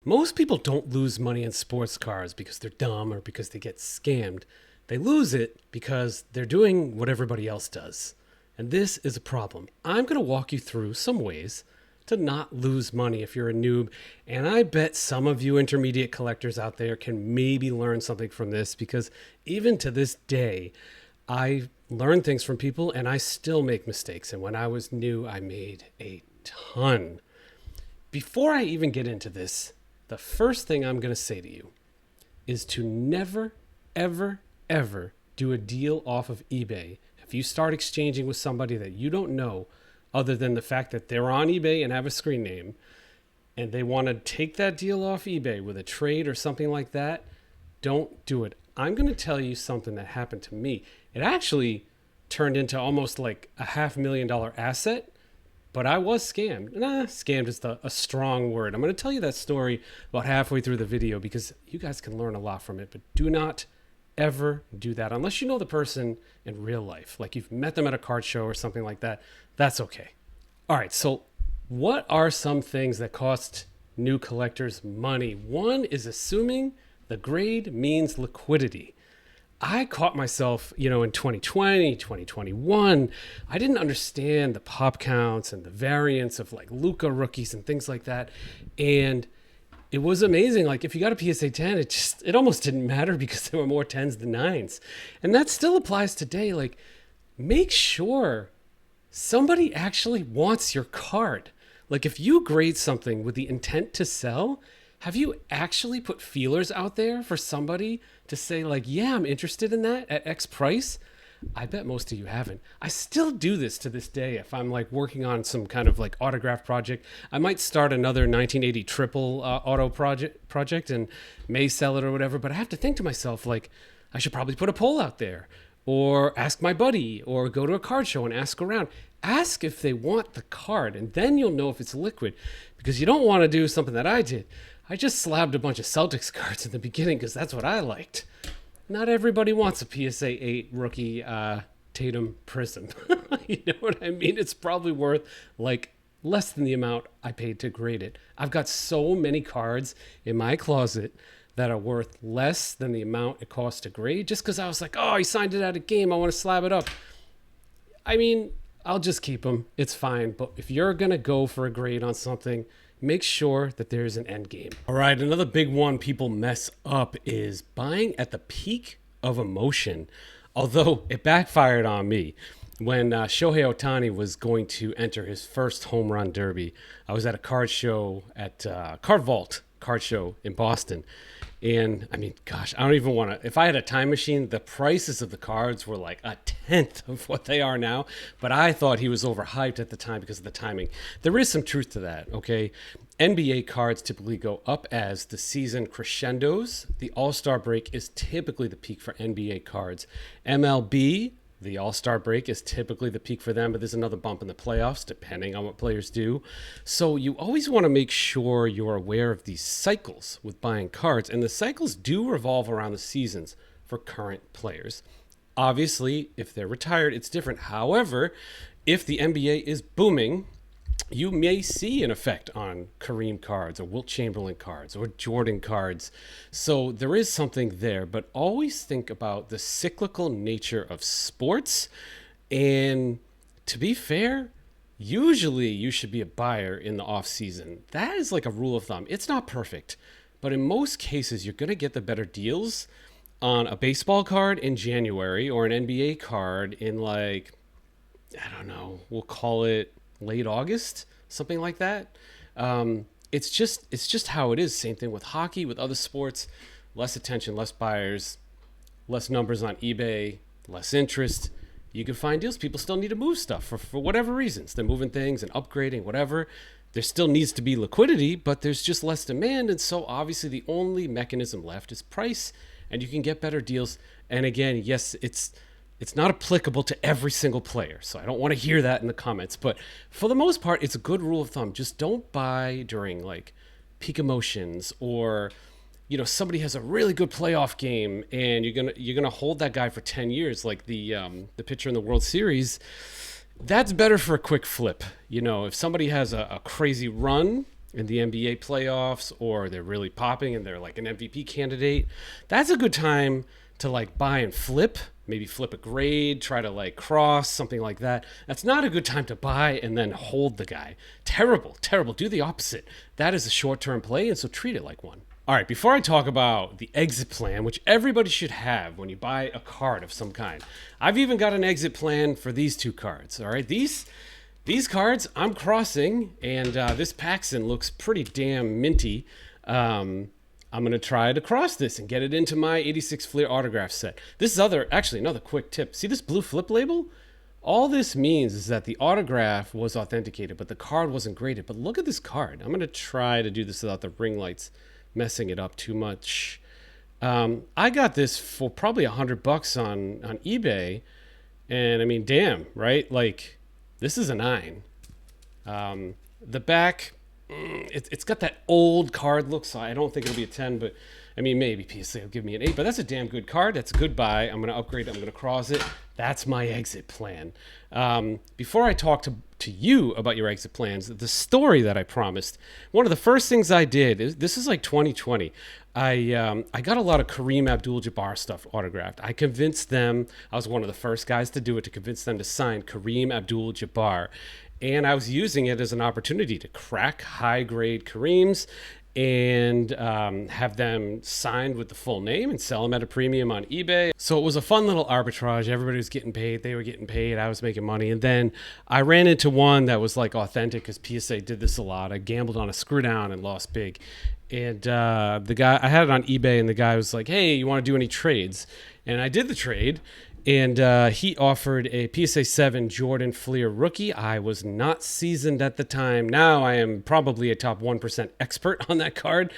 Most people don't lose money in sports cars because they're dumb or because they get scammed. They lose it because they're doing what everybody else does. And this is a problem. I'm going to walk you through some ways to not lose money if you're a noob. And I bet some of you intermediate collectors out there can maybe learn something from this, because even to this day, I learn things from people and I still make mistakes. And when I was new, I made a ton. Before I even get into this, the first thing I'm going to say to you is to never, ever, ever do a deal off of eBay. If you start exchanging with somebody that you don't know, other than the fact that they're on eBay and have a screen name, and they want to take that deal off eBay with a trade or something like that, don't do it. I'm going to tell you something that happened to me. It actually turned into almost like a $500,000 asset, but I was scammed. Scammed is a strong word. I'm going to tell you that story about halfway through the video because you guys can learn a lot from it, but do not ever do that unless you know the person in real life, like you've met them at a card show or something like that. That's okay. All right, so what are some things that cost new collectors money? One is assuming the grade means liquidity. I caught myself, in 2020, 2021. I didn't understand the pop counts and the variance of like Luka rookies and things like that. And it was amazing. Like if you got a PSA 10, it almost didn't matter because there were more 10s than 9s. And that still applies today. Like make sure somebody actually wants your card. Like if you grade something with the intent to sell, have you actually put feelers out there for somebody to say like, yeah, I'm interested in that at X price? I bet most of you haven't. I still do this to this day. If I'm like working on some kind of like autograph project, I might start another 1980 triple auto project and may sell it or whatever. But I have to think to myself, like, I should probably put a poll out there or ask my buddy or go to a card show and ask around. Ask if they want the card, and then you'll know if it's liquid, because you don't want to do something that I did. I just slabbed a bunch of Celtics cards in the beginning because that's what I liked. Not everybody wants a PSA 8 rookie Tatum Prism. You know what I mean? It's probably worth like less than the amount I paid to grade it. I've got so many cards in my closet that are worth less than the amount it costs to grade just because I was like, oh, he signed it at a game. I want to slab it up. I mean, I'll just keep them. It's fine. But if you're going to go for a grade on something, make sure that there's an end game. All right, another big one people mess up is buying at the peak of emotion. Although it backfired on me. When Shohei Ohtani was going to enter his first home run derby, I was at a card show at Card Vault card show in Boston. And I mean, gosh, I don't even want to, if I had a time machine, the prices of the cards were like a tenth of what they are now. But I thought he was overhyped at the time because of the timing. There is some truth to that, okay? NBA cards typically go up as the season crescendos. The All-Star break is typically the peak for NBA cards. MLB, the All-Star break is typically the peak for them, but there's another bump in the playoffs depending on what players do. So you always want to make sure you're aware of these cycles with buying cards, and the cycles do revolve around the seasons for current players. Obviously, if they're retired, it's different. However, if the NBA is booming, you may see an effect on Kareem cards or Wilt Chamberlain cards or Jordan cards. So there is something there, but always think about the cyclical nature of sports. And to be fair, usually you should be a buyer in the off season. That is like a rule of thumb. It's not perfect, but in most cases, you're going to get the better deals on a baseball card in January or an NBA card in like, I don't know, we'll call it late August, something like that. It's just how it is. Same thing with hockey, with other sports. Less attention, less buyers, less numbers on eBay, less interest. You can find deals. People still need to move stuff for whatever reasons. They're moving things and upgrading, whatever. There still needs to be liquidity, but there's just less demand. And so obviously the only mechanism left is price, and you can get better deals. And again, yes, it's not applicable to every single player, so I don't want to hear that in the comments. But for the most part, it's a good rule of thumb. Just don't buy during like peak emotions, or somebody has a really good playoff game and you're gonna hold that guy for 10 years, like the pitcher in the World Series. That's better for a quick flip. If somebody has a crazy run in the NBA playoffs, or they're really popping and they're like an MVP candidate, that's a good time to like buy and flip, maybe flip a grade, try to like cross, something like that. That's not a good time to buy and then hold the guy. Terrible, terrible. Do the opposite. That is a short-term play, and so treat it like one. All right, before I talk about the exit plan, which everybody should have when you buy a card of some kind, I've even got an exit plan for these two cards. All right, these cards I'm crossing, and this Paxson looks pretty damn minty. I'm going to try to cross this and get it into my 86 Fleer autograph set. This is another quick tip. See this blue flip label? All this means is that the autograph was authenticated, but the card wasn't graded. But look at this card. I'm going to try to do this without the ring lights messing it up too much. I got this for probably $100 on eBay. And I mean, damn, right? Like, this is a 9. The back... It's got that old card look, so I don't think it'll be a 10, but I mean, maybe PSA will give me an 8, but that's a damn good card. That's a good buy. I'm going to upgrade it. I'm going to cross it. That's my exit plan. Before I talk to you about your exit plans, the story that I promised, one of the first things I did, this is like 2020, I got a lot of Kareem Abdul-Jabbar stuff autographed. I convinced them, I was one of the first guys to do it, to convince them to sign Kareem Abdul-Jabbar. And I was using it as an opportunity to crack high-grade Kareems and have them signed with the full name and sell them at a premium on eBay. So it was a fun little arbitrage. Everybody was getting paid. They were getting paid. I was making money. And then I ran into one that was like authentic, because PSA did this a lot. I gambled on a screw down and lost big. And the guy, I had it on eBay, and the guy was like, hey, you want to do any trades? And I did the trade. And he offered a PSA 7 Jordan Fleer rookie. I was not seasoned at the time. Now I am probably a top 1% expert on that card.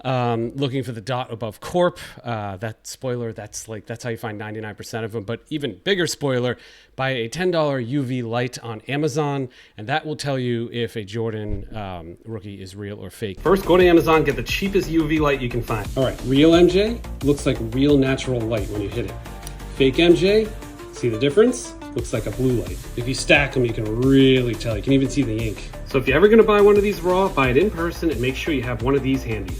Looking for the dot above corp. That spoiler, that's how you find 99% of them. But even bigger spoiler, buy a $10 UV light on Amazon, and that will tell you if a Jordan rookie is real or fake. First, go to Amazon, get the cheapest UV light you can find. All right, real MJ looks like real natural light when you hit it. Fake MJ, see the difference? Looks like a blue light. If you stack them, you can really tell. You can even see the ink. So if you're ever gonna buy one of these raw, buy it in person and make sure you have one of these handy.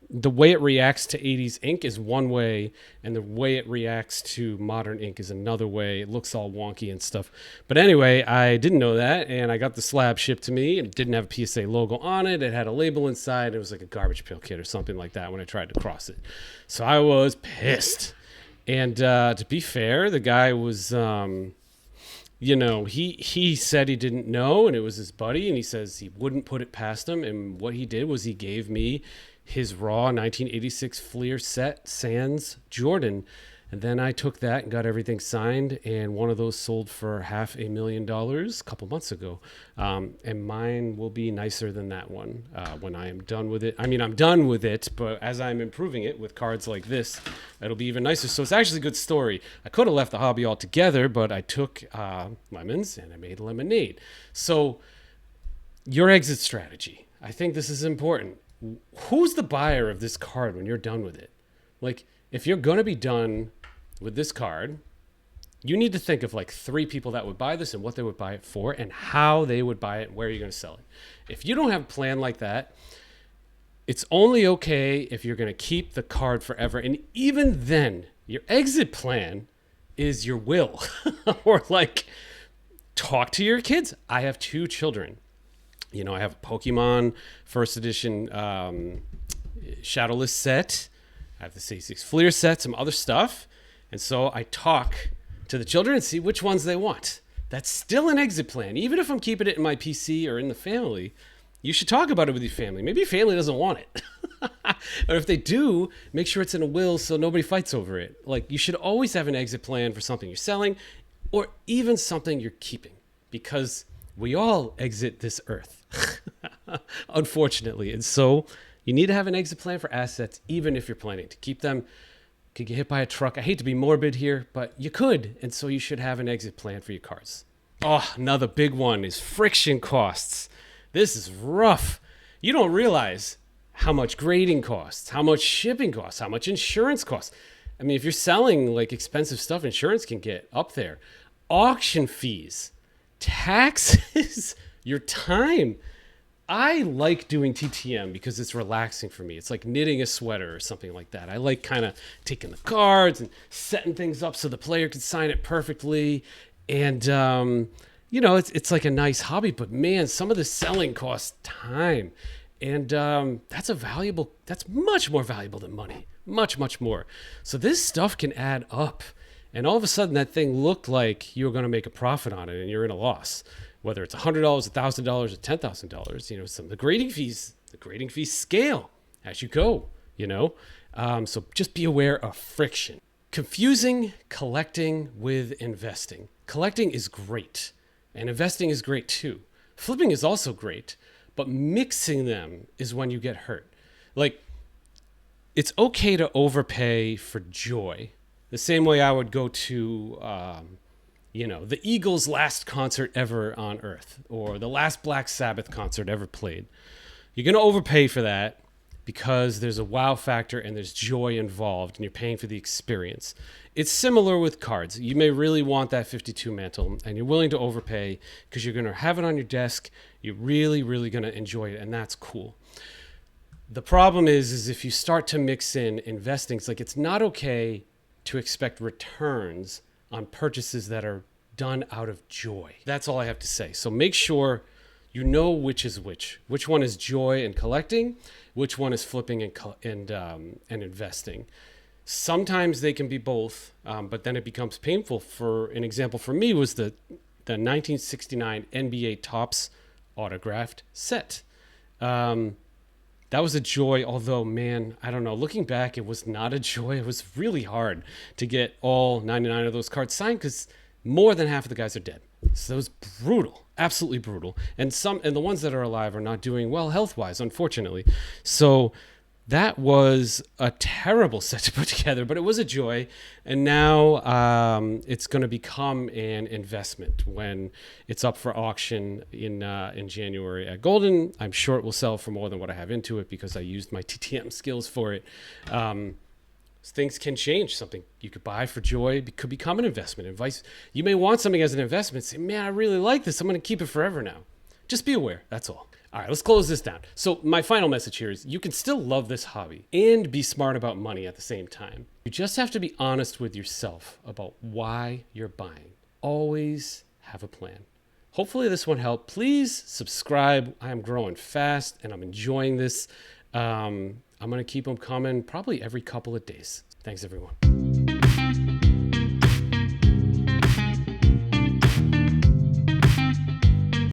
The way it reacts to 80s ink is one way, and the way it reacts to modern ink is another way. It looks all wonky and stuff. But anyway, I didn't know that, and I got the slab shipped to me. It didn't have a PSA logo on it. It had a label inside. It was like a garbage pail kit or something like that when I tried to cross it. So I was pissed. And to be fair, the guy was, he said he didn't know, and it was his buddy, and he says he wouldn't put it past him. And what he did was he gave me his raw 1986 Fleer set sans Jordan. And then I took that and got everything signed, and one of those sold for $500,000 a couple months ago. And mine will be nicer than that one when I am done with it. I mean, I'm done with it, but as I'm improving it with cards like this, it'll be even nicer. So it's actually a good story. I could have left the hobby altogether, but I took lemons and I made lemonade. So your exit strategy, I think this is important. Who's the buyer of this card when you're done with it? Like, if you're going to be done with this card, you need to think of like 3 people that would buy this and what they would buy it for and how they would buy it and where you're going to sell it. If you don't have a plan like that, it's only okay if you're going to keep the card forever. And even then, your exit plan is your will. Or like, talk to your kids. I have 2 children. You know, I have a Pokemon first edition Shadowless set. I have the 86 Fleer set, some other stuff. And so I talk to the children and see which ones they want. That's still an exit plan. Even if I'm keeping it in my PC or in the family, you should talk about it with your family. Maybe your family doesn't want it. Or if they do, make sure it's in a will so nobody fights over it. Like, you should always have an exit plan for something you're selling or even something you're keeping, because we all exit this earth, unfortunately. And so you need to have an exit plan for assets, even if you're planning to keep them. Could get hit by a truck. I hate to be morbid here, but you could. And so you should have an exit plan for your cards. Oh, another big one is friction costs. This is rough. You don't realize how much grading costs, how much shipping costs, how much insurance costs. I mean, if you're selling like expensive stuff, insurance can get up there. Auction fees, taxes, your time. I like doing TTM because it's relaxing for me. It's like knitting a sweater or something like that. I like kind of taking the cards and setting things up so the player can sign it perfectly. And, it's like a nice hobby, but man, some of the selling costs time. And that's much more valuable than money. Much, much more. So this stuff can add up. And all of a sudden that thing looked like you were going to make a profit on it and you're in a loss. Whether it's $100, $1,000, or $10,000, some of the grading fees scale as you go, So just be aware of friction. Confusing collecting with investing. Collecting is great, and investing is great too. Flipping is also great, but mixing them is when you get hurt. Like, it's okay to overpay for joy, the same way I would go to the Eagles' last concert ever on earth, or the last Black Sabbath concert ever played. You're going to overpay for that because there's a wow factor and there's joy involved and you're paying for the experience. It's similar with cards. You may really want that 52 mantle and you're willing to overpay because you're going to have it on your desk. You're really, really going to enjoy it, and that's cool. The problem is if you start to mix in investing, it's not okay to expect returns on purchases that are done out of joy. That's all I have to say. So make sure you know which is which. Which one is joy and collecting, which one is flipping and investing. Sometimes they can be both, but then it becomes painful. For an example for me was the 1969 NBA Topps autographed set. That was a joy, although, man, I don't know. Looking back, it was not a joy. It was really hard to get all 99 of those cards signed because more than half of the guys are dead. So it was brutal, absolutely brutal. And the ones that are alive are not doing well health-wise, unfortunately. So that was a terrible set to put together, but it was a joy. And now it's going to become an investment when it's up for auction in January at Golden. I'm sure it will sell for more than what I have into it because I used my TTM skills for it. Things can change. Something you could buy for joy could become an investment. You may want something as an investment. Say, man, I really like this. I'm going to keep it forever now. Just be aware. That's all. All right, let's close this down. So my final message here is you can still love this hobby and be smart about money at the same time. You just have to be honest with yourself about why you're buying. Always have a plan. Hopefully this one helped. Please subscribe. I'm growing fast and I'm enjoying this. I'm going to keep them coming probably every couple of days. Thanks, everyone.